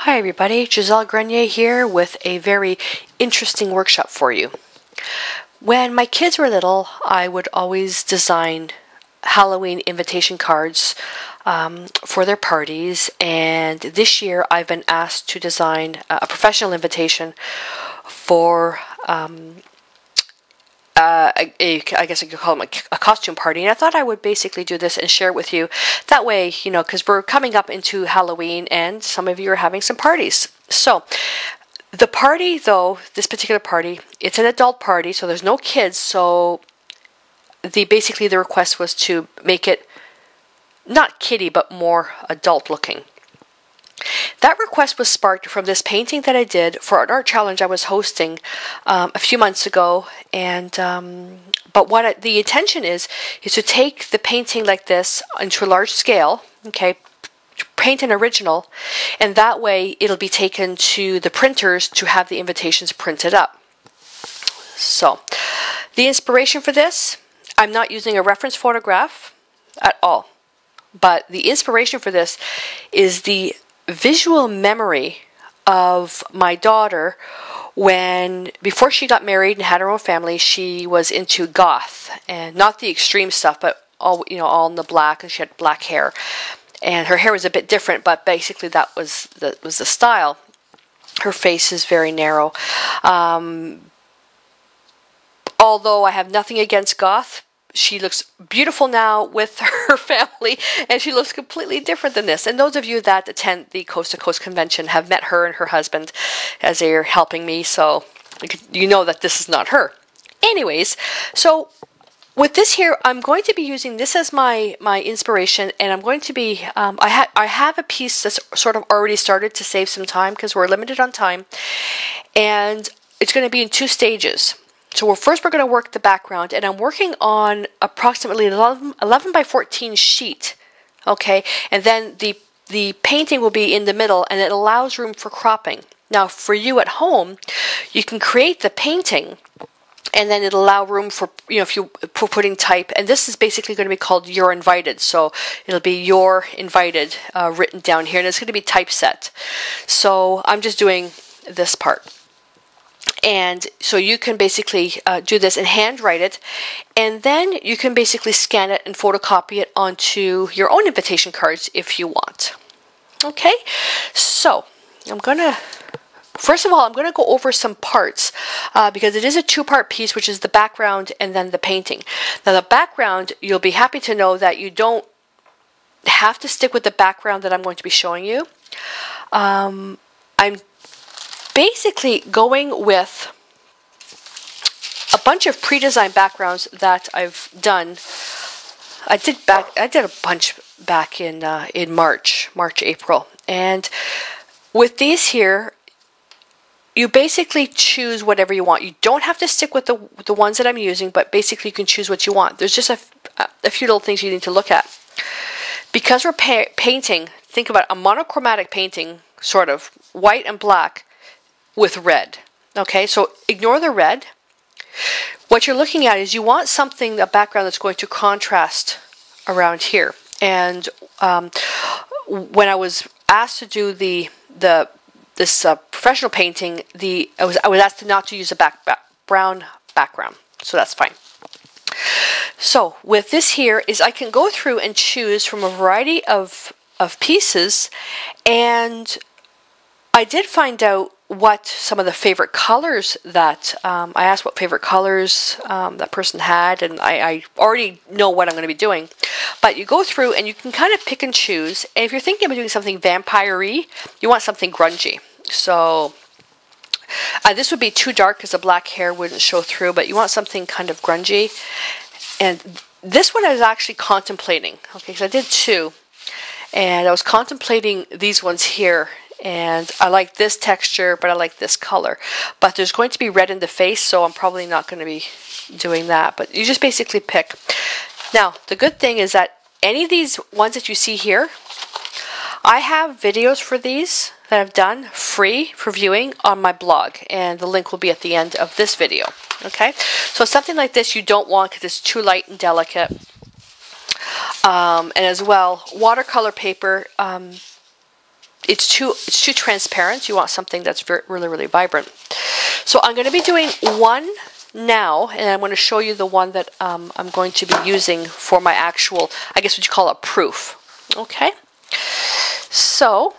Hi everybody, Gisele Grenier here with a very interesting workshop for you. When my kids were little, I would always design Halloween invitation cards for their parties, and this year I've been asked to design a professional invitation for I guess I could call them a costume party, and I thought I would basically do this and share it with you. That way, you know, because we're coming up into Halloween and some of you are having some parties. So, the party, though, this particular party, it's an adult party, so there's no kids, so basically the request was to make it not kiddie, but more adult looking. That request was sparked from this painting that I did for an art challenge I was hosting a few months ago, and but what the intention is to take the painting like this into a large scale, okay, paint an original, and that way it'll be taken to the printers to have the invitations printed up. So, the inspiration for this, I'm not using a reference photograph at all, but the inspiration for this is the visual memory of my daughter when, before she got married and had her own family, she was into goth, and not the extreme stuff, but all, you know, all in the black, and she had black hair, and her hair was a bit different, but basically that was the style. Her face is very narrow. Although I have nothing against goth, she looks beautiful now with her family, and she looks completely different than this. And those of you that attend the Coast to Coast convention have met her and her husband as they're helping me, so you know that this is not her. Anyways, so with this here, I'm going to be using this as my inspiration, and I'm going to be, I have a piece that's sort of already started to save some time because we're limited on time, and it's going to be in 2 stages. So first we're going to work the background, and I'm working on approximately 11 by 14 sheet, okay, and then the painting will be in the middle, and it allows room for cropping. Now for you at home, you can create the painting, and then it'll allow room for, you know, if you putting type, and this is basically going to be called You're Invited, so it'll be You're Invited written down here, and it's going to be typeset. So I'm just doing this part. And so you can basically do this and handwrite it, and then you can basically scan it and photocopy it onto your own invitation cards if you want. Okay, so first of all, I'm going to go over some parts because it is a 2-part piece, which is the background and then the painting. Now the background, you'll be happy to know that you don't have to stick with the background that I'm going to be showing you. I'm basically going with a bunch of pre-designed backgrounds that I've done. I did a bunch back in March, April, and with these here, you basically choose whatever you want. You don't have to stick with the ones that I'm using, but basically you can choose what you want. There's just a few little things you need to look at. Because we're painting, think about a monochromatic painting, sort of white and black with red. Okay, so ignore the red. What you're looking at is you want something, a background that's going to contrast around here. And when I was asked to do this professional painting, I was asked not to use a brown background, so that's fine. So with this here is I can go through and choose from a variety of pieces, and I did find out what some of the favorite colors that I asked what favorite colors that person had, and I already know what I'm going to be doing. But you go through and you can kind of pick and choose. And if you're thinking about doing something vampire-y, you want something grungy. So this would be too dark because the black hair wouldn't show through, but you want something kind of grungy. And this one I was actually contemplating, okay, because I did 2. And I was contemplating these ones here. And I like this texture, but I like this color. But there's going to be red in the face, so I'm probably not going to be doing that. But you just basically pick. Now, the good thing is that any of these ones that you see here, I have videos for these that I've done free for viewing on my blog. And the link will be at the end of this video. Okay? So something like this you don't want because it's too light and delicate. And as well, watercolor paper, it's too transparent. You want something that's really vibrant. So I'm going to be doing one now, and I'm going to show you the one that I'm going to be using for my actual, I guess what you call a proof. Okay, so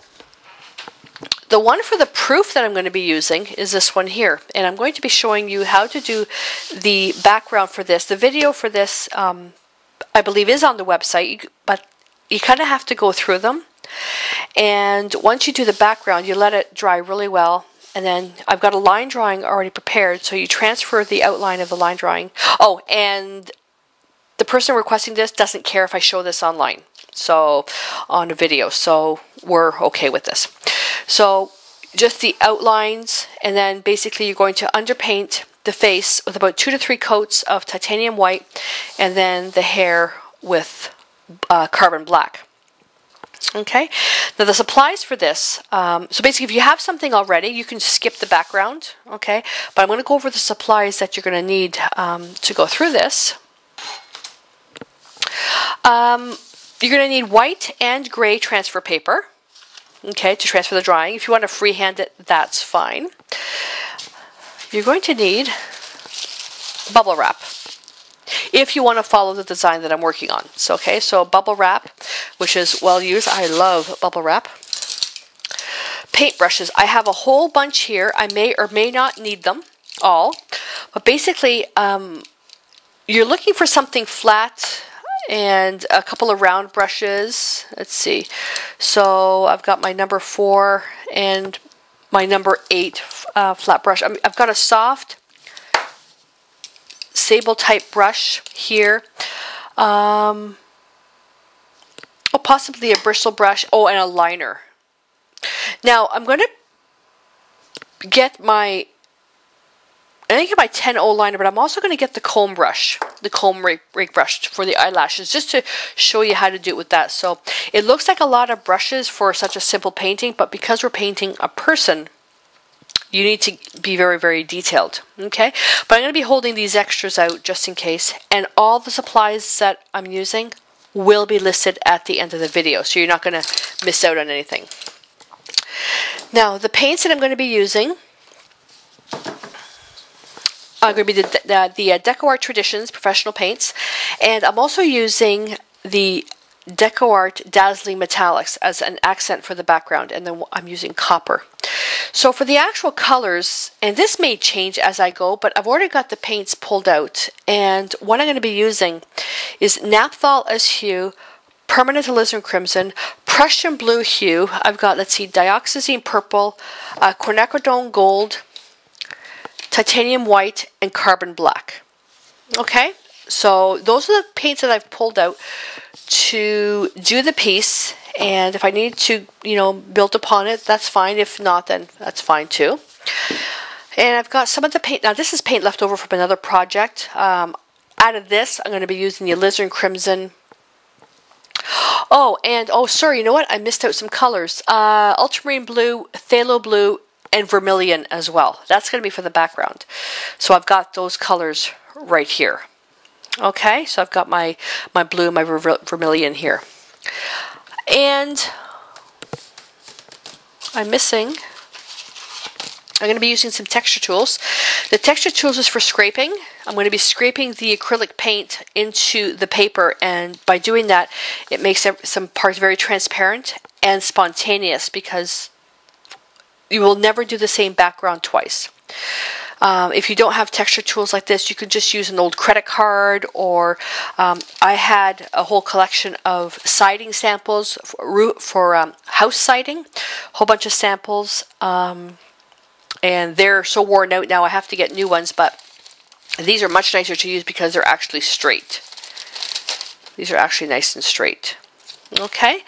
the one for the proof that I'm going to be using is this one here, and I'm going to be showing you how to do the background for this. The video for this, I believe, is on the website, but you kind of have to go through them. And once you do the background, you let it dry really well. And then I've got a line drawing already prepared, so you transfer the outline of the line drawing. Oh, and the person requesting this doesn't care if I show this online, so on a video, so we're okay with this. So just the outlines, and then basically you're going to underpaint the face with about 2 to 3 coats of titanium white, and then the hair with carbon black. Okay, now the supplies for this, so basically if you have something already, you can skip the background, okay, but I'm going to go over the supplies that you're going to need to go through this. You're going to need white and gray transfer paper, okay, to transfer the drawing. If you want to freehand it, that's fine. You're going to need bubble wrap if you want to follow the design that I'm working on. So, okay, so bubble wrap, which is well used. I love bubble wrap. Paintbrushes. I have a whole bunch here. I may or may not need them all, but basically you're looking for something flat and a couple of round brushes. Let's see. So I've got my number 4 and my number 8 flat brush. I've got a soft sable type brush here. Oh, possibly a bristle brush. Oh, and a liner. Now I'm going to get my, I think my 10-0 liner, but I'm also going to get the comb brush, the comb rake brush for the eyelashes, just to show you how to do it with that. So it looks like a lot of brushes for such a simple painting, but because we're painting a person, you need to be very detailed, okay? But I'm going to be holding these extras out just in case, and all the supplies that I'm using will be listed at the end of the video, so you're not going to miss out on anything. Now, the paints that I'm going to be using are going to be the DecoArt Traditions Professional Paints, and I'm also using the DecoArt Dazzling Metallics as an accent for the background, and then I'm using copper. So for the actual colors, and this may change as I go, but I've already got the paints pulled out, and what I'm going to be using is Naphthol as hue, Permanent Alizarin Crimson, Prussian Blue hue. I've got, let's see, Dioxazine Purple, Quinacridone Gold, Titanium White, and Carbon Black. Okay, so those are the paints that I've pulled out to do the piece, and if I need to, you know, build upon it, that's fine. If not, then that's fine too. And I've got some of the paint. Now this is paint left over from another project. Out of this, I'm going to be using the Alizarin Crimson. Oh, and oh, sorry, you know what? I missed out some colors. Ultramarine Blue, Phthalo Blue, and Vermilion as well. That's going to be for the background. So I've got those colors right here. Okay, so I've got my blue, my vermilion here. And I'm going to be using some texture tools. The texture tools is for scraping. I'm going to be scraping the acrylic paint into the paper, and by doing that, it makes some parts very transparent and spontaneous, because you will never do the same background twice. If you don't have texture tools like this, you could just use an old credit card, or I had a whole collection of siding samples for house siding, a whole bunch of samples, and they're so worn out now I have to get new ones, but these are much nicer to use because they're actually straight. These are actually nice and straight. Okay,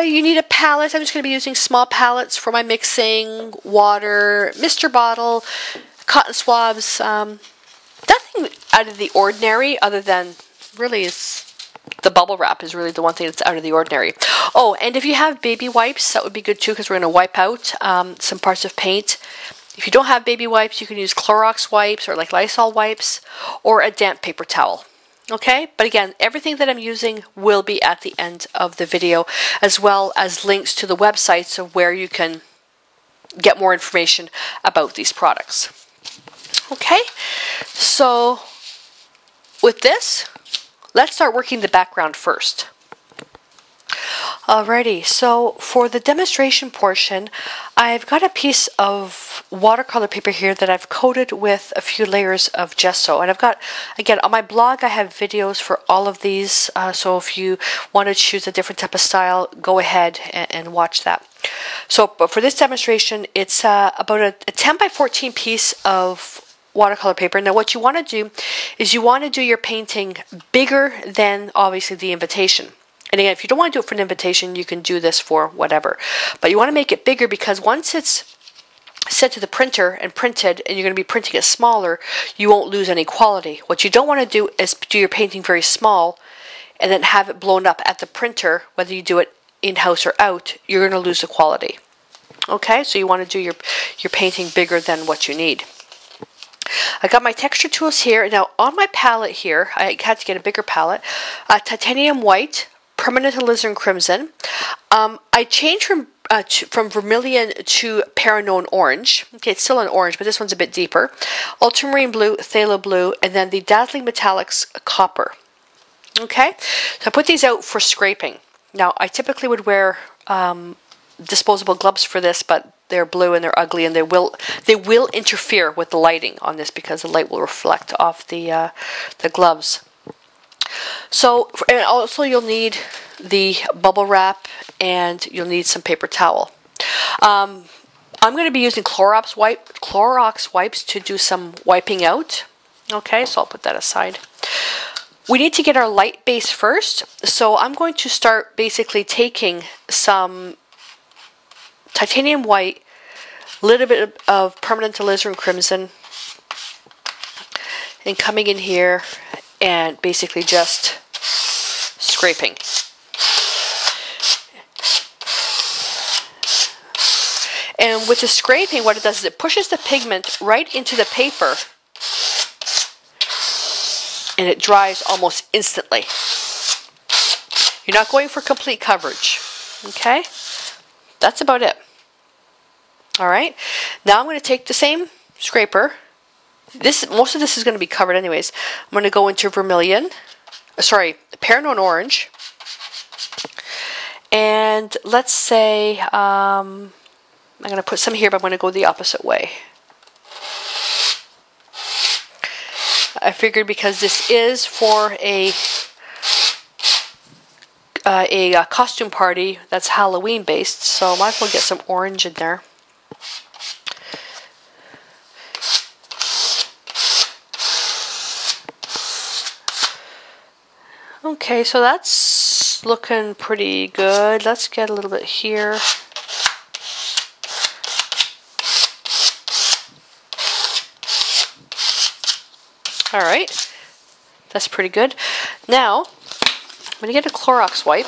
you need a palette. I'm just going to be using small palettes for my mixing, water, Mr. Bottle, cotton swabs, nothing out of the ordinary, other than really is the bubble wrap is really the one thing that's out of the ordinary. Oh, and if you have baby wipes, that would be good too, because we're going to wipe out some parts of paint. If you don't have baby wipes, you can use Clorox wipes or like Lysol wipes, or a damp paper towel. Okay, but again, everything that I'm using will be at the end of the video, as well as links to the websites of where you can get more information about these products. Okay, so with this, let's start working the background first. Alrighty, so for the demonstration portion, I've got a piece of watercolor paper here that I've coated with a few layers of gesso. And I've got, again, on my blog I have videos for all of these, so if you want to choose a different type of style, go ahead and watch that. So but for this demonstration, it's about a 10 by 14 piece of watercolor paper. Now what you want to do is you want to do your painting bigger than obviously the invitation. And again, if you don't want to do it for an invitation, you can do this for whatever. But you want to make it bigger because once it's sent to the printer and printed, and you're going to be printing it smaller, you won't lose any quality. What you don't want to do is do your painting very small and then have it blown up at the printer, whether you do it in-house or out, you're going to lose the quality. Okay, so you want to do your painting bigger than what you need. I got my texture tools here. Now on my palette here, I had to get a bigger palette, titanium white, permanent alizarin crimson. I changed from vermilion to Paranone orange. Okay, it's still an orange, but this one's a bit deeper. Ultramarine blue, phthalo blue, and then the dazzling metallics copper. Okay, so I put these out for scraping. Now I typically would wear disposable gloves for this, but they're blue and they're ugly, and they will interfere with the lighting on this because the light will reflect off the gloves. So, and also you'll need the bubble wrap and you'll need some paper towel. I'm going to be using Clorox wipes to do some wiping out. Okay, so I'll put that aside. We need to get our light base first, so I'm going to start basically taking some titanium white, a little bit of permanent alizarin crimson, and coming in here and basically just scraping. And with the scraping, what it does is it pushes the pigment right into the paper and it dries almost instantly. You're not going for complete coverage. Okay? That's about it. Alright, now I'm going to take the same scraper. Most of this is going to be covered anyways. I'm going to go into vermilion, Paranone orange, and let's say I'm going to put some here, but I'm going to go the opposite way. I figured because this is for a costume party that's Halloween based, so I might as well get some orange in there. Okay, so that's looking pretty good. Let's get a little bit here. Alright, that's pretty good. Now, I'm going to get a Clorox wipe.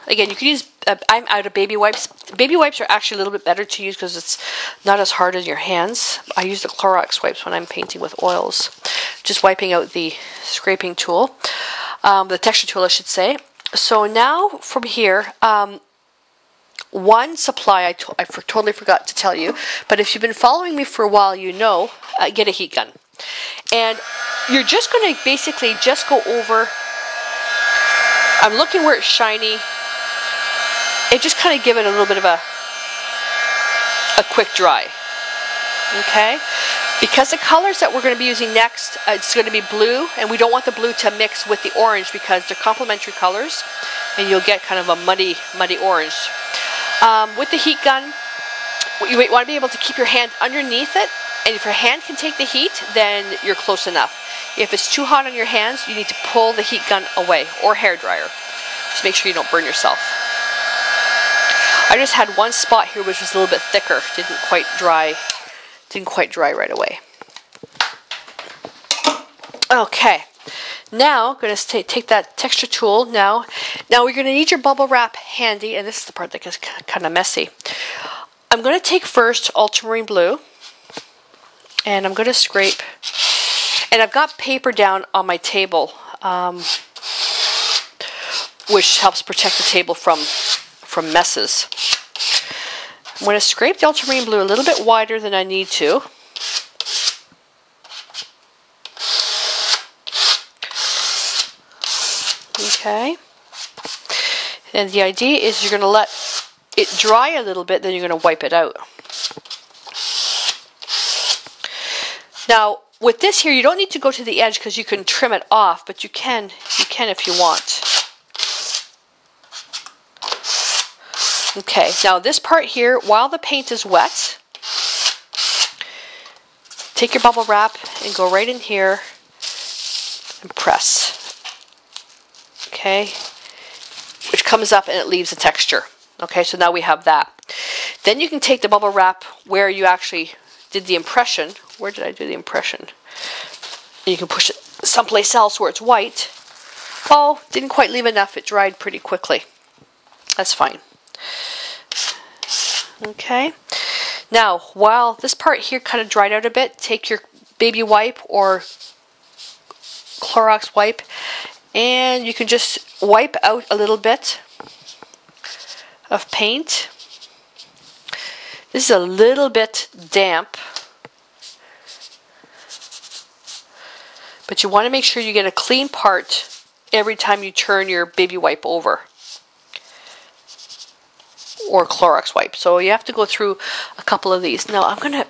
Again, you can use, I'm out of baby wipes. Baby wipes are actually a little bit better to use because it's not as hard as your hands. I use the Clorox wipes when I'm painting with oils. Just wiping out the scraping tool. The texture tool, I should say. So now from here, one supply I totally forgot to tell you, but if you've been following me for a while, you know, get a heat gun. And you're just going to basically just go over, I'm looking where it's shiny, and just kind of give it a little bit of a quick dry. Okay? Because the colors that we're going to be using next, it's going to be blue, and we don't want the blue to mix with the orange because they're complementary colors, and you'll get kind of a muddy orange. With the heat gun, you want to be able to keep your hand underneath it, and if your hand can take the heat, then you're close enough. If it's too hot on your hands, you need to pull the heat gun away, or hair dryer. Just make sure you don't burn yourself. I just had one spot here which was a little bit thicker, didn't quite dry right away. Okay, now I'm going to take that texture tool. Now we're going to need your bubble wrap handy, and this is the part that gets kind of messy. I'm going to take first ultramarine blue, and I'm going to scrape. And I've got paper down on my table which helps protect the table from messes. I'm going to scrape the ultramarine blue a little bit wider than I need to. Okay. And the idea is you're going to let it dry a little bit, then you're going to wipe it out. Now, with this here, you don't need to go to the edge because you can trim it off, but you can if you want. Okay, now this part here, while the paint is wet, take your bubble wrap and go right in here and press. Okay, which comes up and it leaves a texture. Okay, so now we have that. Then you can take the bubble wrap where you actually did the impression. Where did I do the impression? And you can push it someplace else where it's white. Oh, didn't quite leave enough. It dried pretty quickly. That's fine. Okay. Now, while this part here kind of dried out a bit, take your baby wipe or Clorox wipe and you can just wipe out a little bit of paint. This is a little bit damp, but you want to make sure you get a clean part every time you turn your baby wipe over or Clorox wipe. So you have to go through a couple of these. Now I'm going to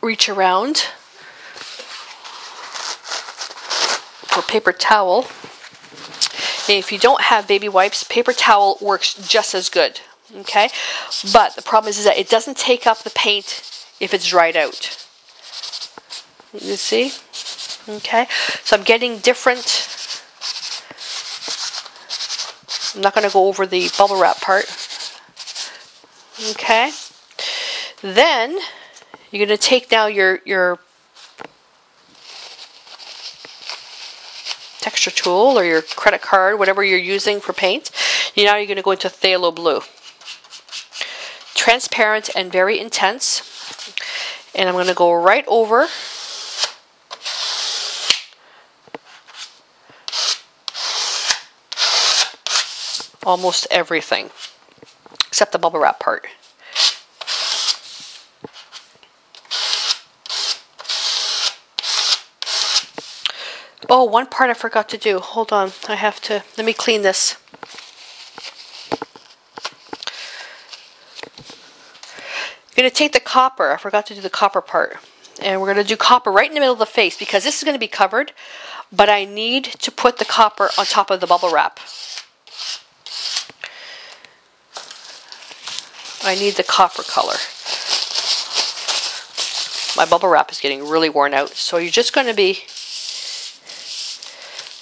reach around for paper towel. And if you don't have baby wipes, paper towel works just as good. Okay, but the problem is that it doesn't take up the paint if it's dried out. You see? Okay, so I'm getting different. I'm not going to go over the bubble wrap part. Okay, then you're going to take now your texture tool or your credit card, whatever you're using for paint. Now you're going to go into phthalo blue. Transparent and very intense. And I'm going to go right over almost everything except the bubble wrap part. Oh, one part I forgot to do. Hold on. I have to, let me clean this. I'm going to take the copper. I forgot to do the copper part. And we're going to do copper right in the middle of the face because this is going to be covered, but I need to put the copper on top of the bubble wrap. I need the copper color. My bubble wrap is getting really worn out, so you're just going to be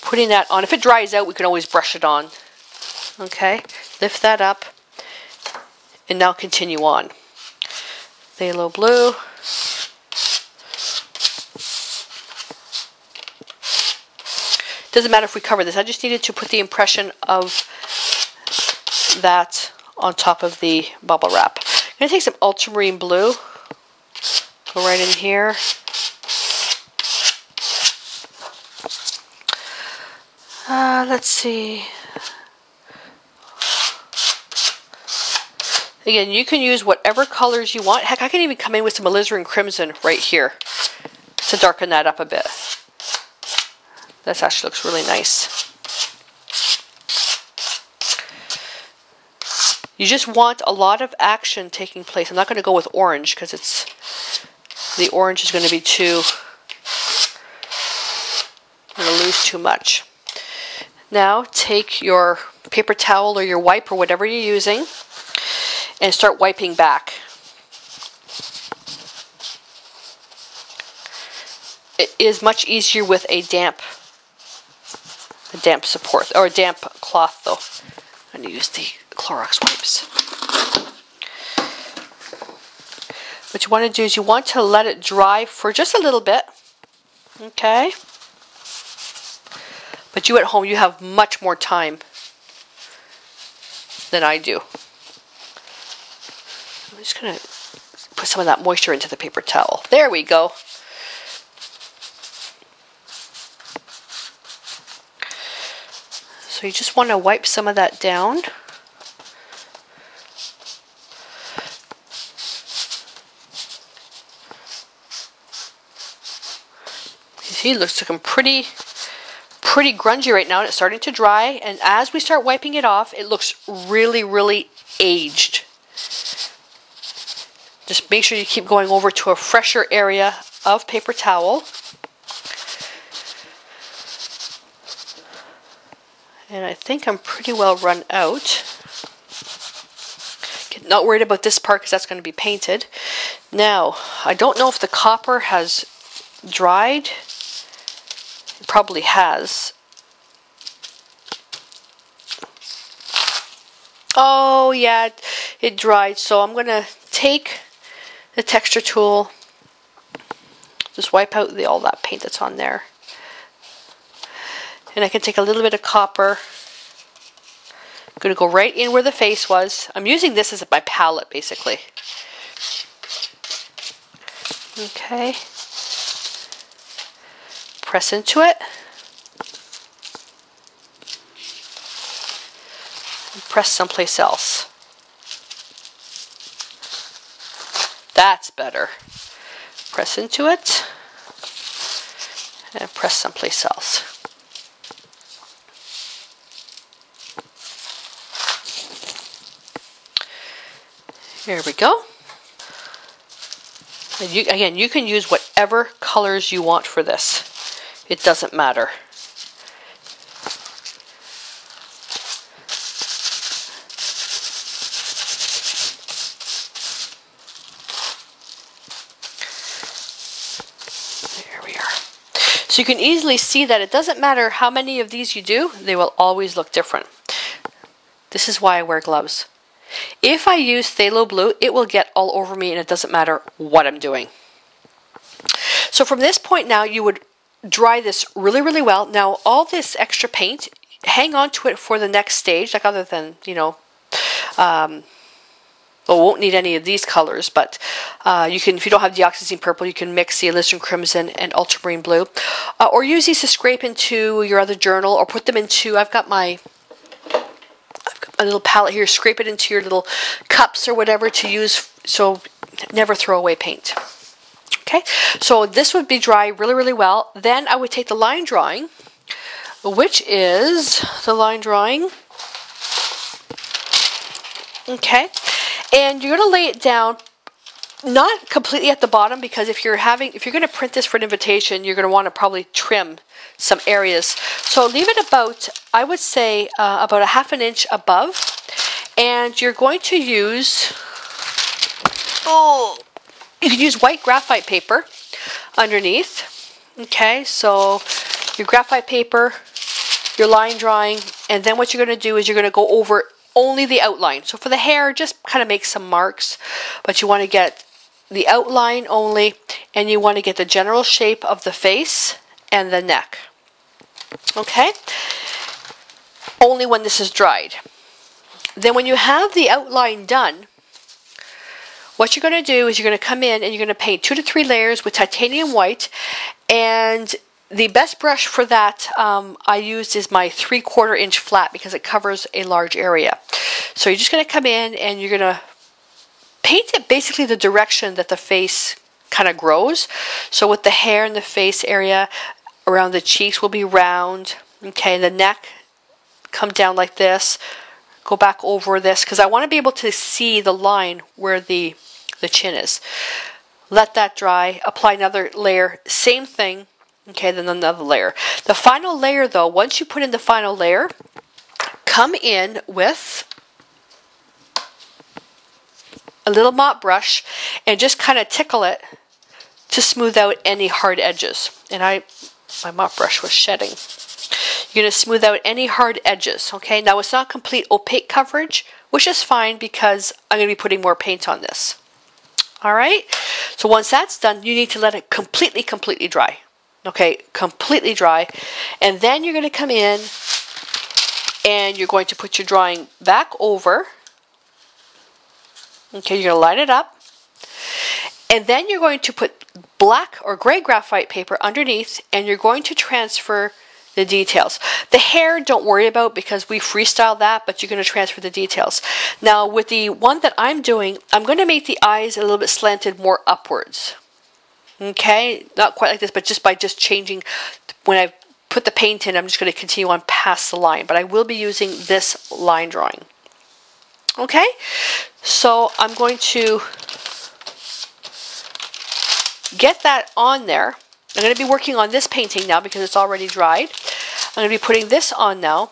putting that on. If it dries out, we can always brush it on. Okay, lift that up, and now continue on. Phthalo blue. Doesn't matter if we cover this. I just needed to put the impression of that on top of the bubble wrap. I'm going to take some ultramarine blue. Go right in here. Let's see. Again, you can use whatever colors you want. Heck, I can even come in with some alizarin crimson right here to darken that up a bit. That actually looks really nice. You just want a lot of action taking place. I'm not going to go with orange because the orange is going to be I'm going to lose too much. Now take your paper towel or your wipe or whatever you're using and start wiping back. It is much easier with a damp support or a damp cloth though. I'm going to use the Clorox wipes. What you want to do is you want to let it dry for just a little bit. Okay? But you at home, you have much more time than I do. I'm just going to put some of that moisture into the paper towel. There we go. So you just want to wipe some of that down. You see, it looks like I'm pretty grungy right now, and it's starting to dry. And as we start wiping it off, it looks really, really aged. Just make sure you keep going over to a fresher area of paper towel. And I think I'm pretty well run out. Not worried about this part because that's going to be painted. Now, I don't know if the copper has dried. It probably has. Oh yeah, it dried. So I'm going to take the texture tool, just wipe out all that paint that's on there. And I can take a little bit of copper. I'm going to go right in where the face was. I'm using this as my palette, basically. Okay. Press into it. And press someplace else. That's better. Press into it. And press someplace else. There we go. And again, you can use whatever colors you want for this. It doesn't matter. There we are. So you can easily see that it doesn't matter how many of these you do, they will always look different. This is why I wear gloves. If I use phthalo blue, it will get all over me and it doesn't matter what I'm doing. So from this point now, you would dry this really, really well. Now, all this extra paint, hang on to it for the next stage, like other than, you know, well, won't need any of these colors, but you can, if you don't have dioxazine purple, you can mix the alizarin crimson and ultramarine blue, or use these to scrape into your other journal, or put them into, I've got a little palette here, scrape it into your little cups or whatever to use, so never throw away paint. Okay, so this would be dry really, really well. Then I would take the line drawing, which is the line drawing. Okay, and you're going to lay it down, not completely at the bottom, because if you're going to print this for an invitation, you're going to want to probably trim some areas. So leave it about, I would say, about a ½ inch above, and you're going to use, you could use white graphite paper underneath. Okay, so your graphite paper, your line drawing, and then what you're going to do is you're going to go over only the outline. So for the hair, just kind of make some marks, but you want to get the outline only, and you want to get the general shape of the face and the neck. Okay, only when this is dried. Then when you have the outline done, what you're going to do is you're going to come in and you're going to paint 2 to 3 layers with titanium white, and the best brush for that I used is my 3/4 inch flat, because it covers a large area. So you're just going to come in and you're going to paint it basically the direction that the face kind of grows. So with the hair and the face area, around the cheeks will be round. Okay, the neck, come down like this, go back over this, because I want to be able to see the line where the chin is. Let that dry, apply another layer, same thing. Okay, then another layer. The final layer though, once you put in the final layer, come in with a little mop brush and just kind of tickle it to smooth out any hard edges. And my mop brush was shedding. You're going to smooth out any hard edges. Okay, now it's not complete opaque coverage, which is fine because I'm going to be putting more paint on this. Alright, so once that's done, you need to let it completely dry. Okay, completely dry. And then you're going to come in and you're going to put your drawing back over. Okay, you're going to line it up. And then you're going to put black or gray graphite paper underneath, and you're going to transfer the details. The hair, don't worry about because we freestyle that, but you're going to transfer the details. Now with the one that I'm doing, I'm going to make the eyes a little bit slanted more upwards. Okay, not quite like this, but just by changing, when I put the paint in, I'm just going to continue on past the line, but I will be using this line drawing. Okay, so I'm going to get that on there. I'm going to be working on this painting now because it's already dried. I'm going to be putting this on now,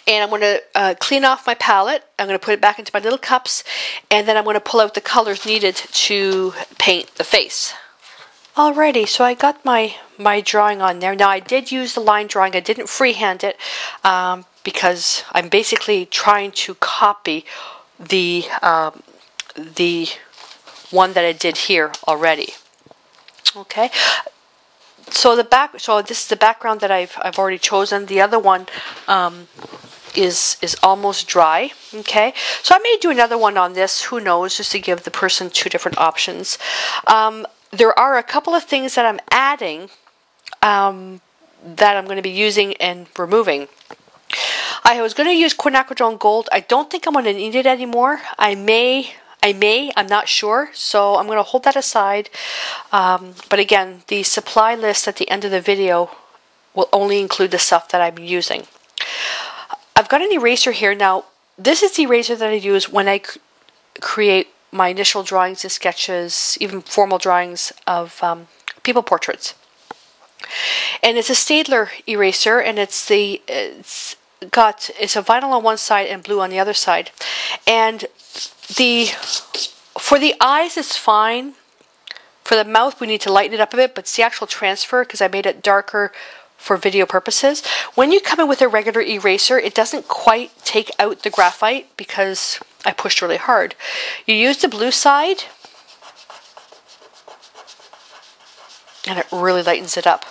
and I'm going to clean off my palette. I'm going to put it back into my little cups, and then I'm going to pull out the colors needed to paint the face. Alrighty, so I got my drawing on there. Now I did use the line drawing. I didn't freehand it because I'm basically trying to copy the one that I did here already. Okay, so this is the background that I've already chosen. The other one is almost dry. Okay, so I may do another one on this. Who knows? Just to give the person two different options. There are a couple of things that I'm adding that I'm going to be using and removing. I was going to use quinacridone gold. I don't think I'm going to need it anymore. I may, I'm not sure. So I'm going to hold that aside. But again, the supply list at the end of the video will only include the stuff that I'm using. I've got an eraser here. Now, this is the eraser that I use when I create my initial drawings and sketches, even formal drawings of people portraits. And it's a Staedtler eraser, and it's a vinyl on one side and blue on the other side. And for the eyes it's fine. For the mouth we need to lighten it up a bit, but it's the actual transfer because I made it darker for video purposes. When you come in with a regular eraser, it doesn't quite take out the graphite because I pushed really hard. You use the blue side and it really lightens it up.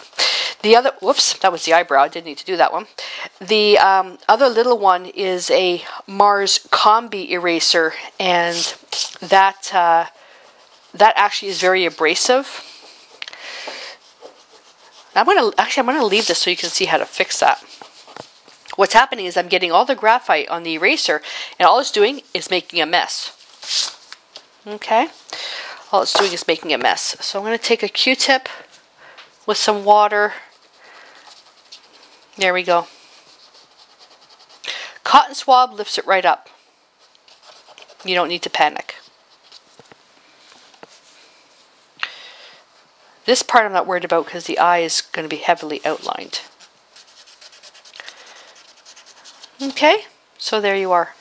The other, whoops, that was the eyebrow. I didn't need to do that one. The other little one is a Mars Combi eraser, and that actually is very abrasive. I'm gonna leave this so you can see how to fix that. What's happening is I'm getting all the graphite on the eraser, and all it's doing is making a mess. Okay? All it's doing is making a mess. So I'm going to take a Q-tip with some water. There we go. Cotton swab lifts it right up. You don't need to panic. This part I'm not worried about because the eye is going to be heavily outlined. Okay, so there you are.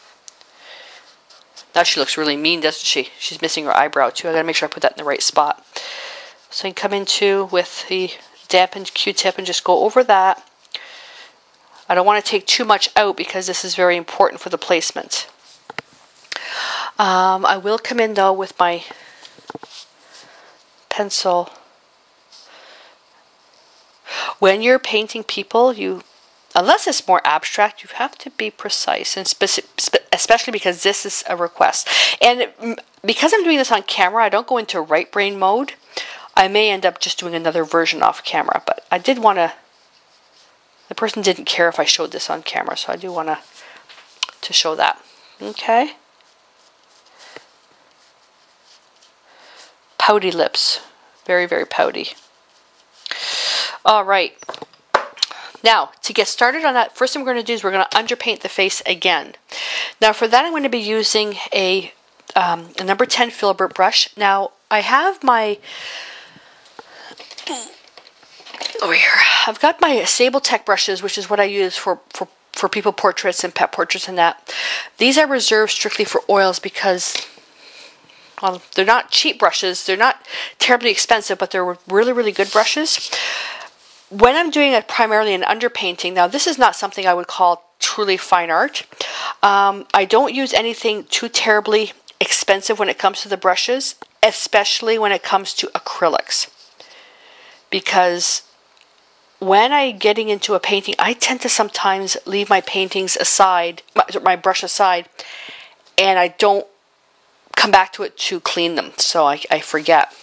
Now she looks really mean, doesn't she? She's missing her eyebrow too. I gotta make sure I put that in the right spot. So you can come into with the dampened Q-tip and just go over that. I don't want to take too much out because this is very important for the placement. I will come in though with my pencil. When you're painting people, unless it's more abstract, you have to be precise, and especially because this is a request. And because I'm doing this on camera, I don't go into right brain mode. I may end up just doing another version off camera, but I did want to, the person didn't care if I showed this on camera, so I do want to show that. Okay. Pouty lips. Very, very pouty. All right. Now, to get started on that, first thing we're going to do is we're going to underpaint the face again. Now, for that, I'm going to be using a number 10 filbert brush. Now, I have my, over here, I've got my Sable Tech brushes, which is what I use for people portraits and pet portraits and that. These are reserved strictly for oils because, well, they're not cheap brushes. They're not terribly expensive, but they're really, really good brushes. When I'm doing primarily an underpainting, now this is not something I would call truly fine art. I don't use anything too terribly expensive when it comes to the brushes, especially when it comes to acrylics. Because when I'm getting into a painting, I tend to sometimes leave my paintings aside, my brush aside, and I don't come back to it to clean them, so I forget.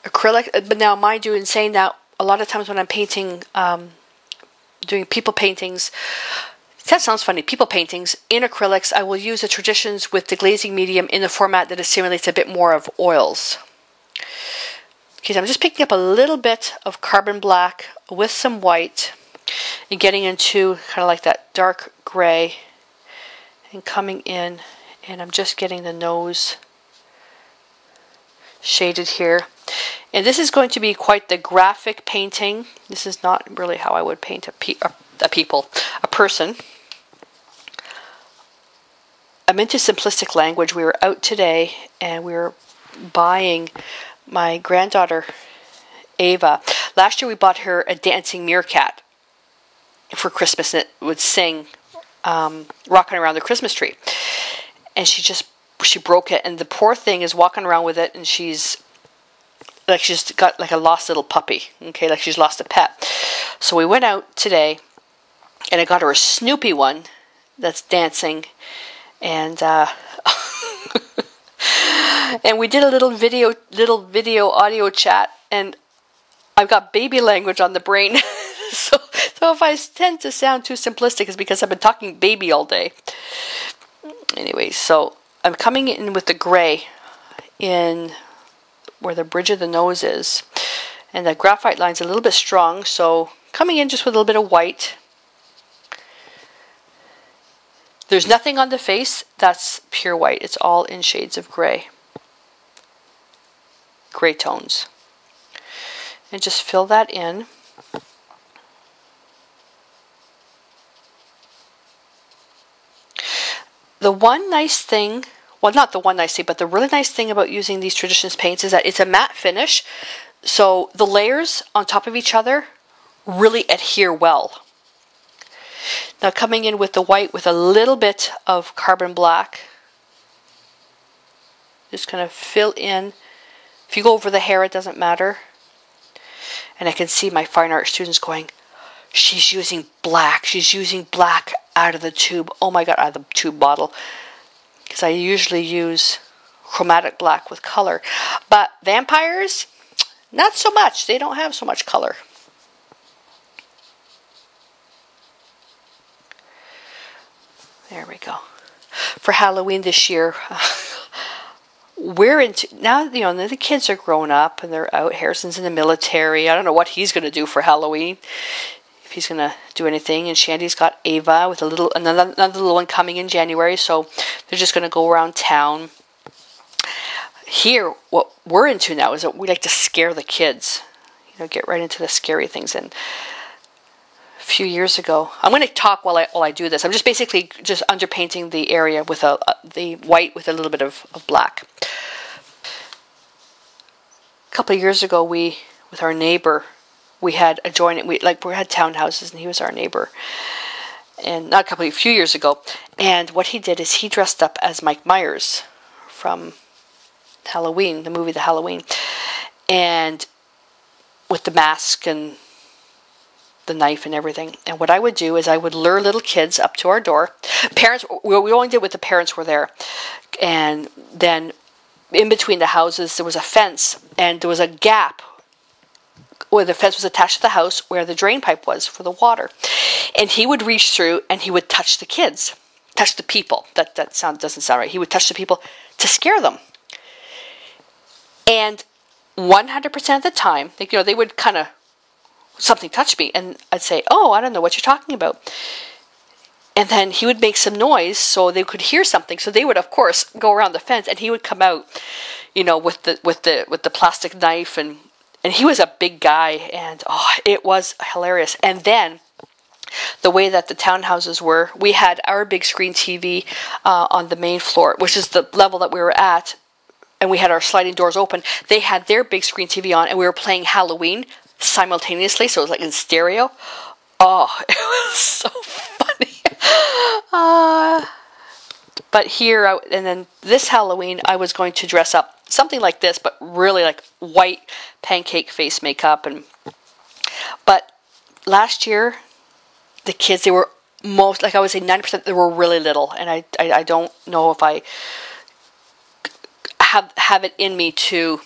Acrylic, but now mind you, in saying that, a lot of times when I'm painting, doing people paintings, that sounds funny, people paintings in acrylics, I will use the Traditions with the glazing medium in the format that simulates a bit more of oils. Okay, so I'm just picking up a little bit of carbon black with some white and getting into kind of like that dark gray and coming in, and I'm just getting the nose shaded here. And this is going to be quite the graphic painting. This is not really how I would paint a person. I'm into simplistic language. We were out today and we were buying my granddaughter Ava. Last year we bought her a dancing meerkat for Christmas, and it would sing rocking around the Christmas tree. And she broke it, and the poor thing is walking around with it, and she's got like a lost little puppy, okay, like she's lost a pet. So we went out today, and I got her a Snoopy one that's dancing, and and we did a little video audio chat, and I've got baby language on the brain. so if I tend to sound too simplistic, it's because I've been talking baby all day. Anyway, so I'm coming in with the gray in where the bridge of the nose is, and the graphite line's a little bit strong, so coming in just with a little bit of white. There's nothing on the face, that's pure white. It's all in shades of gray tones. And just fill that in. The one nice thing, well, not the one nice thing, but the really nice thing about using these Traditions paints is that it's a matte finish, so the layers on top of each other really adhere well. Now coming in with the white with a little bit of carbon black, just kind of fill in. If you go over the hair, it doesn't matter. And I can see my fine art students going, she's using black. She's using black out of the tube. Oh my God, out of the tube bottle. Because I usually use chromatic black with color. But vampires, not so much. They don't have so much color. There we go. For Halloween this year, we're into, now, you know, the kids are grown up and they're out. Harrison's in the military. I don't know what he's going to do for Halloween, if he's going to do anything. And Shandy's got Ava with another little one coming in January, so they're just going to go around town. Here, what we're into now is that we like to scare the kids. You know, get right into the scary things. And a few years ago, I'm going to talk while I do this. I'm just basically just underpainting the area with the white with a little bit of black. A couple of years ago, with our neighbor, we had adjoining, we had townhouses, and he was our neighbor. And not a few years ago. And what he did is he dressed up as Mike Myers from Halloween, the movie The Halloween, and with the mask and the knife and everything. And what I would do is I would lure little kids up to our door. Parents, we only did what the parents were there. And then in between the houses there was a fence, and there was a gap where the fence was attached to the house where the drain pipe was for the water. And he would reach through and he would touch the kids, touch the people. That doesn't sound right. He would touch the people to scare them. And 100% of the time, like, you know, they would kind of, something touch me, and I'd say, oh, I don't know what you're talking about. And then he would make some noise so they could hear something. So they would, of course, go around the fence, and he would come out, you know, with the plastic knife, and he was a big guy, and oh, it was hilarious. And then the way that the townhouses were, we had our big screen TV on the main floor, which is the level that we were at, and we had our sliding doors open. They had their big screen TV on, and we were playing Halloween simultaneously, so it was like in stereo. Oh, it was so funny. But here, and then this Halloween, I was going to dress up something like this, but really like white pancake face makeup. But last year, the kids, they were most, like I would say 90%, they were really little, and I don't know if I have it in me to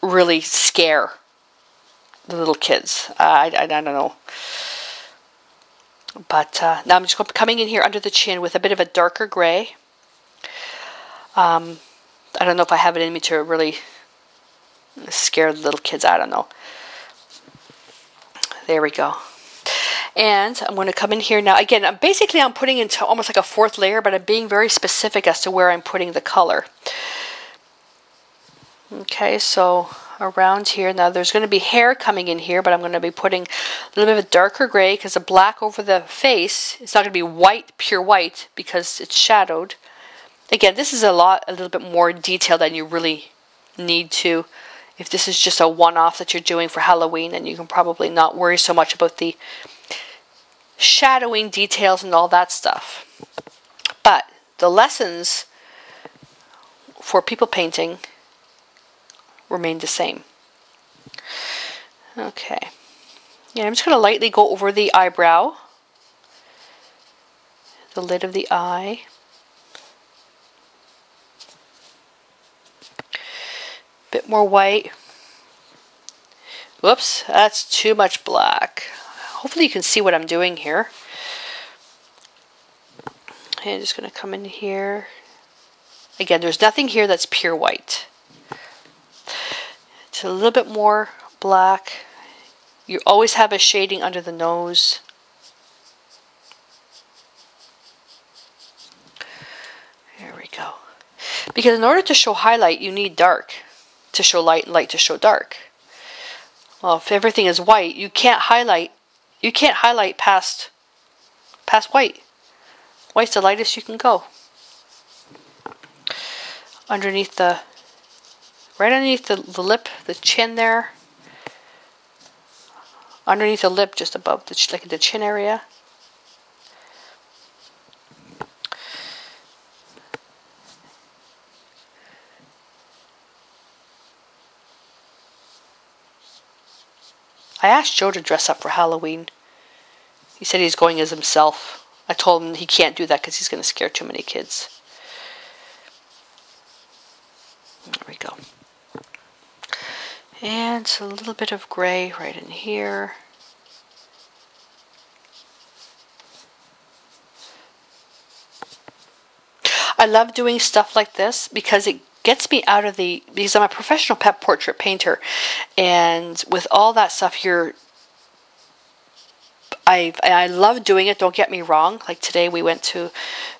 really scare the little kids. I don't know. But now I'm just coming in here under the chin with a bit of a darker gray. I don't know if I have it in me to really scare the little kids. I don't know. There we go. And I'm going to come in here now. Again, I'm putting into almost like a fourth layer, but I'm being very specific as to where I'm putting the color. Okay, so around here, now there's going to be hair coming in here, but I'm going to be putting a little bit of a darker gray because the black over the face, it's not going to be white, pure white, because it's shadowed. Again, this is a little bit more detail than you really need to. If this is just a one-off that you're doing for Halloween, then you can probably not worry so much about the shadowing details and all that stuff. But the lessons for people painting remain the same. Okay. Yeah, I'm just going to lightly go over the eyebrow, the lid of the eye. Bit more white. Whoops, that's too much black. Hopefully you can see what I'm doing here. Okay, I'm just going to come in here. Again, there's nothing here that's pure white. It's a little bit more black. You always have a shading under the nose. There we go. Because in order to show highlight, you need dark to show light and light to show dark. Well, if everything is white, you can't highlight. You can't highlight past white. White's the lightest you can go. Underneath the, right underneath the lip, the chin there. Underneath the lip, just above the like the chin area. I asked Joe to dress up for Halloween. He said he's going as himself. I told him he can't do that because he's going to scare too many kids. There we go. And a little bit of gray right in here. I love doing stuff like this because it gets me out of because I'm a professional pet portrait painter, and with all that stuff I love doing it, don't get me wrong. Like today we went to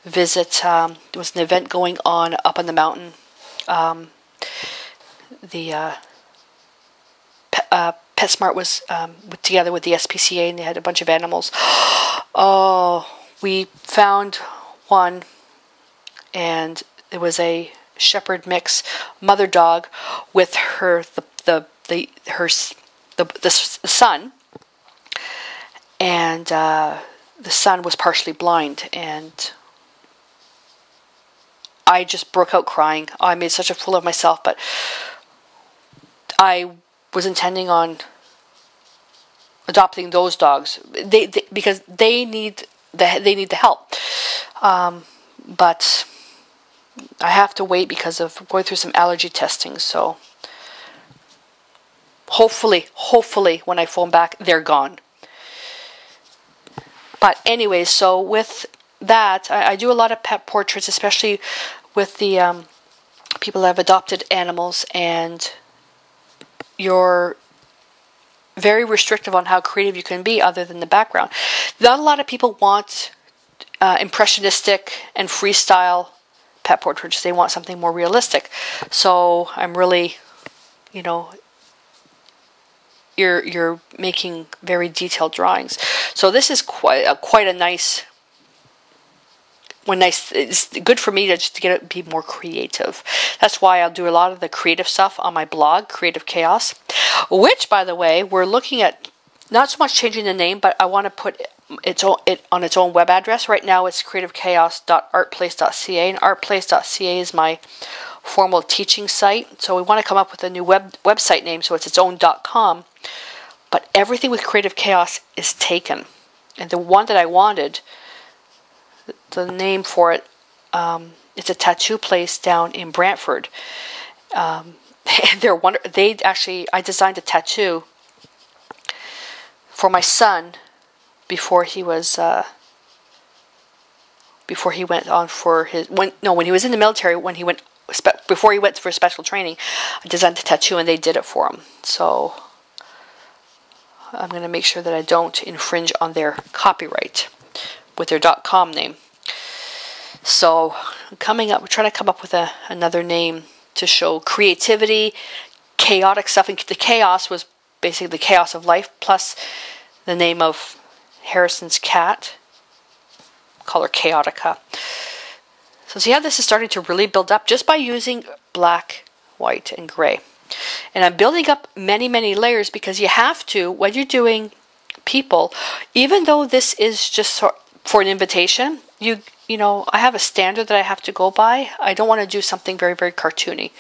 visit, there was an event going on up on the mountain, PetSmart was together with the SPCA, and they had a bunch of animals. Oh, we found one, and it was a shepherd mix mother dog with her the son, and the son was partially blind, and I just broke out crying. I made such a fool of myself, but I was intending on adopting those dogs. Because they need the help, but I have to wait because of going through some allergy testing. So hopefully when I phone back, they're gone. But anyway, so with that, I do a lot of pet portraits, especially with the people that have adopted animals, and you're very restrictive on how creative you can be other than the background. Not a lot of people want impressionistic and freestyle pet portraits. They want something more realistic. So I'm really, you know, you're making very detailed drawings. So this is quite a nice. It's good for me to just be more creative. That's why I'll do a lot of the creative stuff on my blog, Creative Chaos, which, by the way, we're looking at not so much changing the name, but I want to put it on its own web address. Right now it's creativechaos.artplace.ca, and artplace.ca is my formal teaching site. So we want to come up with a new website name so it's its own .com. But everything with Creative Chaos is taken. And the one that I wanted, the name for it, it's a tattoo place down in Brantford. And I designed a tattoo for my son before he was before he went on for his when he was in the military, when he went before he went for special training. I designed a tattoo and they did it for him. So I'm going to make sure that I don't infringe on their copyright with their .com name. So coming up, we're trying to come up with another name to show creativity, chaotic stuff. And the chaos was basically the chaos of life, plus the name of Harrison's cat. Call her Chaotica. So see how this is starting to really build up just by using black, white, and gray. And I'm building up many, many layers because you have to, when you're doing people, even though this is just for an invitation, you know, I have a standard that I have to go by. I don't want to do something very, very cartoony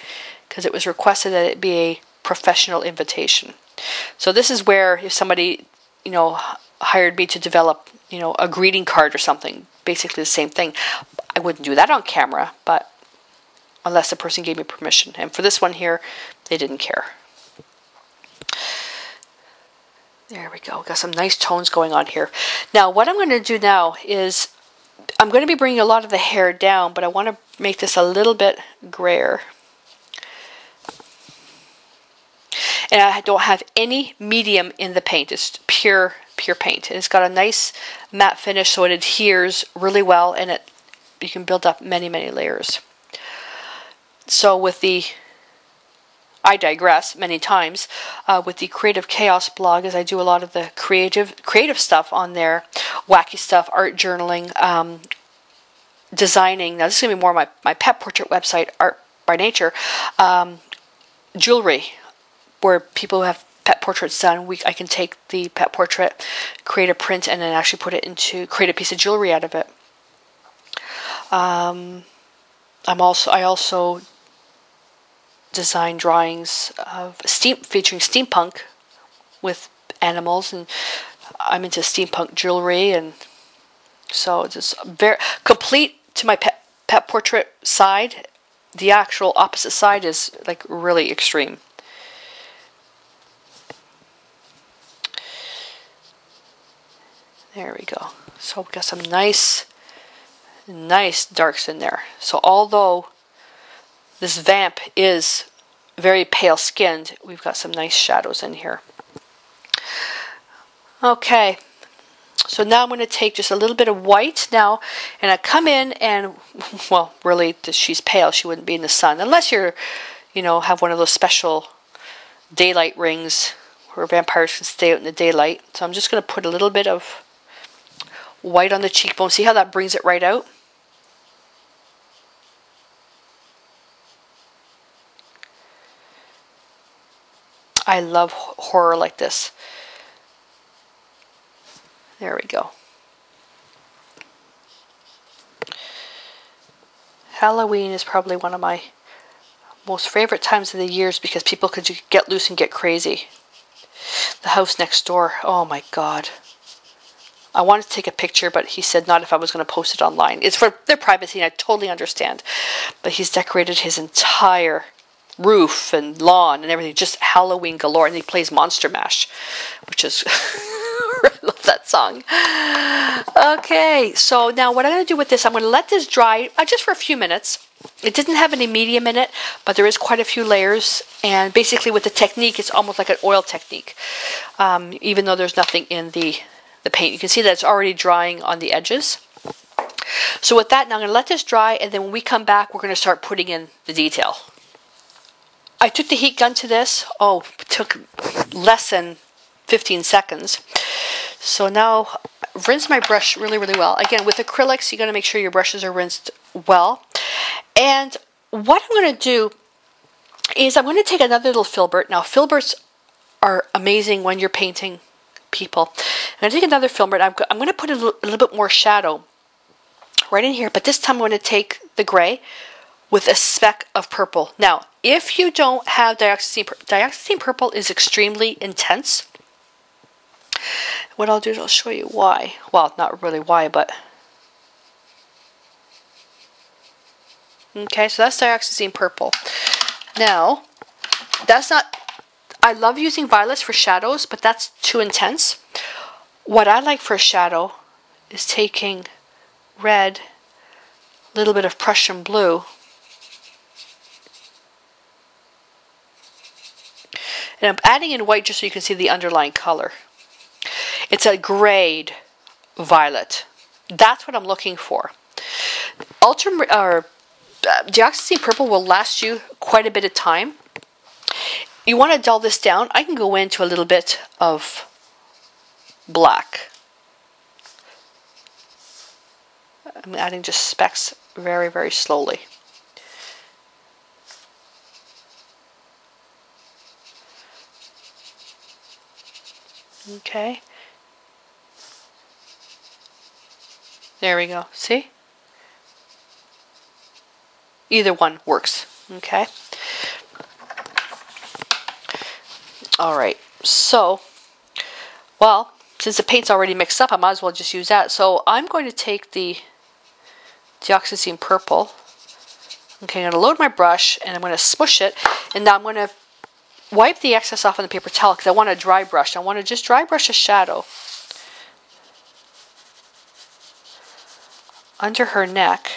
because it was requested that it be a professional invitation. So this is where if somebody, you know, hired me to develop, you know, a greeting card or something, basically the same thing, I wouldn't do that on camera, but unless the person gave me permission. And for this one here, they didn't care. There we go. Got some nice tones going on here. Now, what I'm going to do now is I'm going to be bringing a lot of the hair down, but I want to make this a little bit grayer. And I don't have any medium in the paint. It's pure paint. And it's got a nice matte finish, so it adheres really well, and you can build up many, many layers. So with the, I digress many times, with the Creative Chaos blog, as I do a lot of the creative stuff on there, wacky stuff, art journaling, designing. Now this is going to be more my pet portrait website, Art by Nature, jewelry, where people who have pet portraits done, I can take the pet portrait, create a print, and then actually put it into, create a piece of jewelry out of it. I also design drawings of featuring steampunk with animals, and I'm into steampunk jewelry, and so it's just very complete to my pet portrait side. The actual opposite side is like really extreme. There we go. So we've got some nice darks in there. So although this vamp is very pale skinned, we've got some nice shadows in here. Okay, so now I'm going to take just a little bit of white now, and I come in and, well, really, she's pale. She wouldn't be in the sun unless you're, you know, have one of those special daylight rings where vampires can stay out in the daylight. So I'm just going to put a little bit of white on the cheekbone. See how that brings it right out? I love horror like this. There we go. Halloween is probably one of my most favorite times of the years because people could get loose and get crazy. The house next door, oh my God. I wanted to take a picture, but he said not if I was going to post it online. It's for their privacy, and I totally understand. But he's decorated his entire roof and lawn and everything, just Halloween galore. And he plays Monster Mash, which is, I love that song. Okay, so now what I'm going to do with this, I'm going to let this dry just for a few minutes. It didn't have any medium in it, but there is quite a few layers. And basically with the technique, it's almost like an oil technique, even though there's nothing in the paint. You can see that it's already drying on the edges. So with that, now I'm going to let this dry, and then when we come back, we're going to start putting in the detail. I took the heat gun to this. Oh, it took less than 15 seconds. So now, rinse my brush really, really well. Again, with acrylics, you got to make sure your brushes are rinsed well. And what I'm going to do is I'm going to take another little filbert. Now, filberts are amazing when you're painting people. I'm going to take another filbert. I'm going to put a little bit more shadow right in here, but this time I'm going to take the gray with a speck of purple. Now, if you don't have dioxazine purple is extremely intense. What I'll do is I'll show you why. Well, not really why, but okay, so that's dioxazine purple. Now, that's not, I love using violets for shadows, but that's too intense. What I like for a shadow is taking red, a little bit of Prussian blue, and I'm adding in white just so you can see the underlying color. It's a grayed violet. That's what I'm looking for. Dioxazine purple will last you quite a bit of time. You want to dull this down. I can go into a little bit of black. I'm adding just specks very, very slowly. Okay. There we go. See? Either one works. Okay. Alright. So, well, since the paint's already mixed up, I might as well just use that. So I'm going to take the dioxazine purple. Okay, I'm going to load my brush and I'm going to smush it. And now I'm going to wipe the excess off on the paper towel because I want a dry brush. I want to just dry brush a shadow under her neck.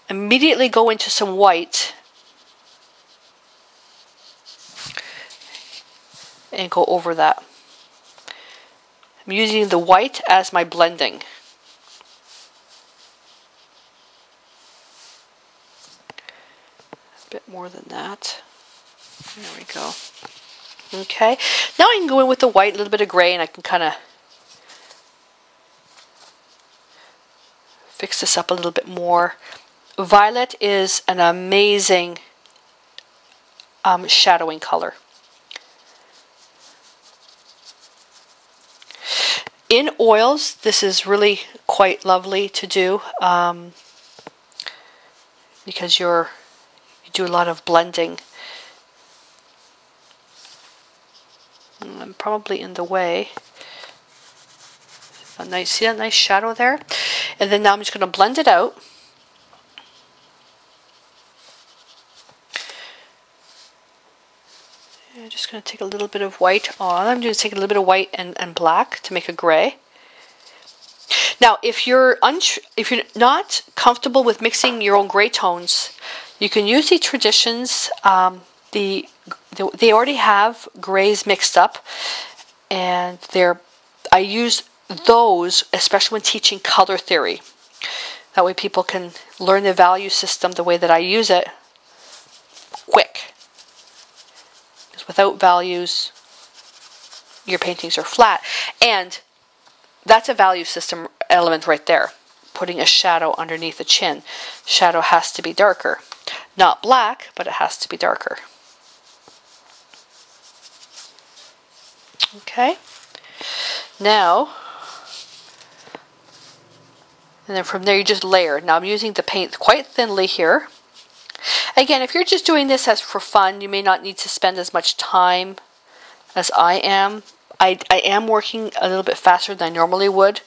Immediately go into some white and go over that. I'm using the white as my blending. A bit more than that. There we go. Okay, now I can go in with the white, a little bit of gray, and I can kind of fix this up a little bit more. Violet is an amazing shadowing color. In oils, this is really quite lovely to do because you do a lot of blending. I'm probably in the way. See that nice shadow there? And then now I'm just going to blend it out. I'm just going to take a little bit of white on. I'm going to take a little bit of white and black to make a gray. Now, if you're not comfortable with mixing your own gray tones, you can use the Traditions. They already have grays mixed up, and I use those especially when teaching color theory. That way people can learn the value system the way that I use it quick. Because without values, your paintings are flat. And that's a value system element right there. Putting a shadow underneath the chin. Shadow has to be darker. Not black, but it has to be darker. Okay. Now, and then from there you just layer. Now I'm using the paint quite thinly here. Again, if you're just doing this as for fun, you may not need to spend as much time as I am. I am working a little bit faster than I normally would.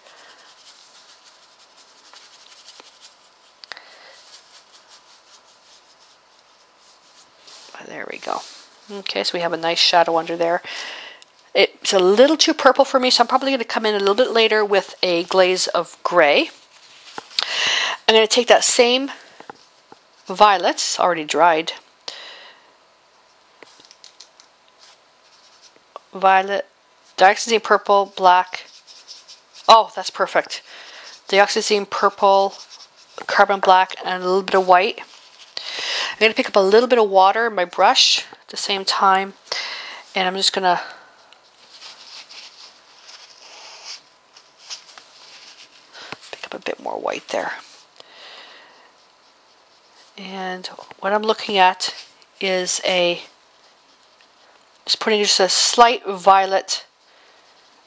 There we go. Okay, so we have a nice shadow under there. It's a little too purple for me, so I'm probably going to come in a little bit later with a glaze of gray. I'm going to take that same violet, it's already dried, violet, dioxazine purple, black. Oh, that's perfect. Dioxazine purple, carbon black, and a little bit of white. I'm going to pick up a little bit of water in my brush at the same time, and I'm just going to pick up a bit more white there. And what I'm looking at is just putting just a slight violet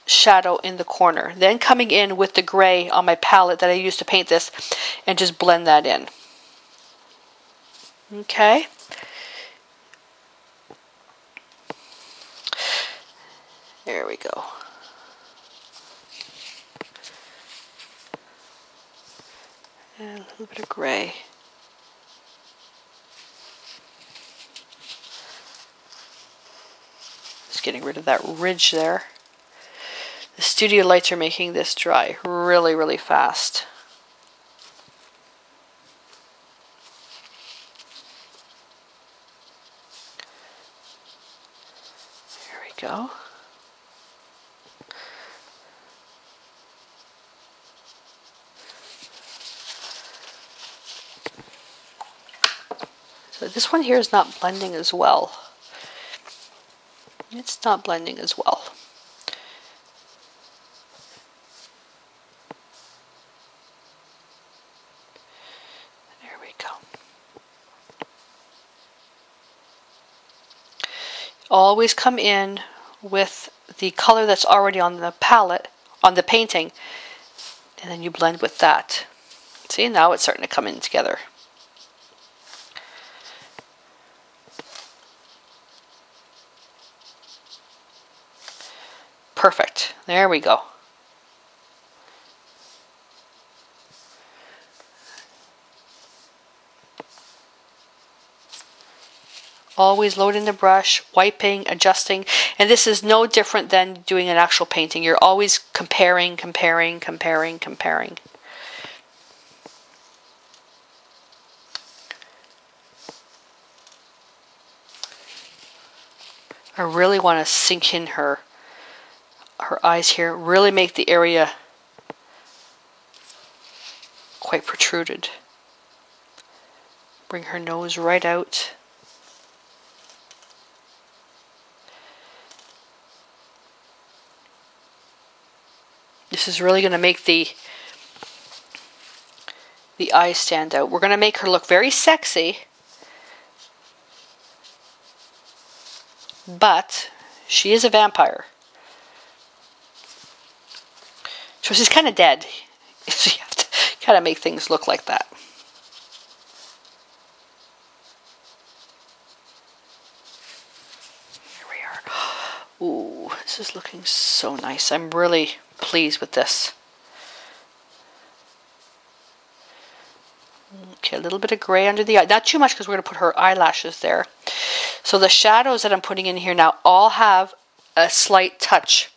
shadow in the corner. Then coming in with the gray on my palette that I used to paint this and just blend that in. Okay. There we go. And a little bit of gray. Just getting rid of that ridge there. This studio lights are making this dry really, really fast. There we go. So this one here is not blending as well. It's not blending as well. There we go. Always come in with the color that's already on the palette, on the painting, and then you blend with that. See, now it's starting to come in together. Perfect. There we go. Always loading the brush, wiping, adjusting, and this is no different than doing an actual painting. You're always comparing. I really want to sink in her eyes here, really make the area quite protruded. Bring her nose right out. This is really going to make the eyes stand out. We're going to make her look very sexy, but she is a vampire. So she's kind of dead. So you have to kind of make things look like that. Here we are. Ooh, this is looking so nice. I'm really pleased with this. Okay, a little bit of gray under the eye. Not too much because we're going to put her eyelashes there. So the shadows that I'm putting in here now all have a slight touch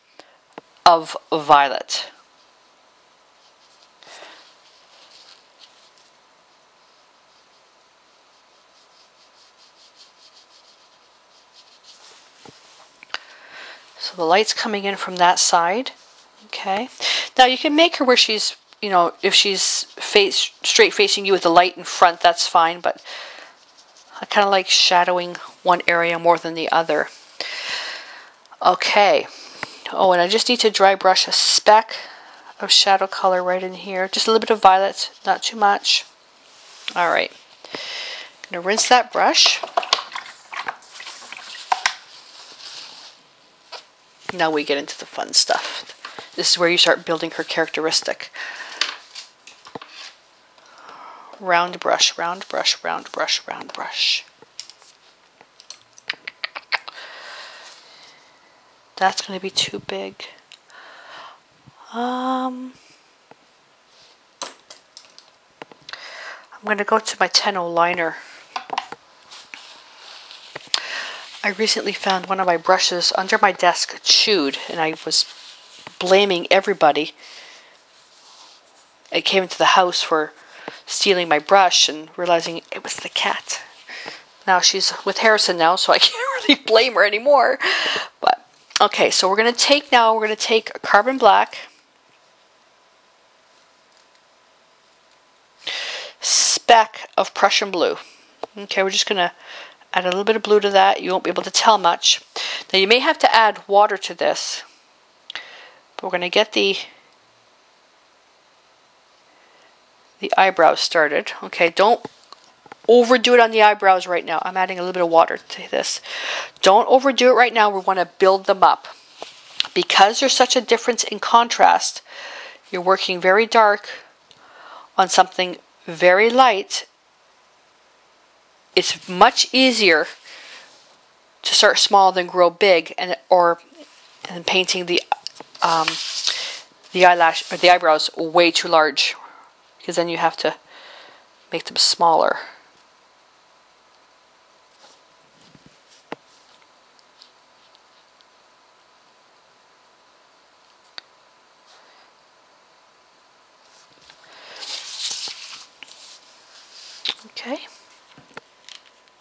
of violet. So the light's coming in from that side. Okay. Now you can make her where she's, you know, if she's straight facing you with the light in front, that's fine, but I kind of like shadowing one area more than the other. Okay. Oh, and I just need to dry brush a speck of shadow color right in here. Just a little bit of violet, not too much. All right. I'm going to rinse that brush. Now we get into the fun stuff. This is where you start building her characteristic. Round brush, round brush, round brush, round brush. That's going to be too big. I'm going to go to my 10-0 liner. I recently found one of my brushes under my desk chewed, and I was blaming everybody. I came into the house for stealing my brush and realizing it was the cat. Now she's with Harrison now, so I can't really blame her anymore. But okay, so we're going to take a carbon black, speck of Prussian blue. Okay, we're just going to add a little bit of blue to that. You won't be able to tell much. Now you may have to add water to this, but we're going to get the eyebrows started. Okay, don't overdo it on the eyebrows right now. I'm adding a little bit of water to this. Don't overdo it right now. We want to build them up. Because there's such a difference in contrast, you're working very dark on something very light. It's much easier to start small than grow big, and painting the eyelash or the eyebrows way too large, because then you have to make them smaller. Okay.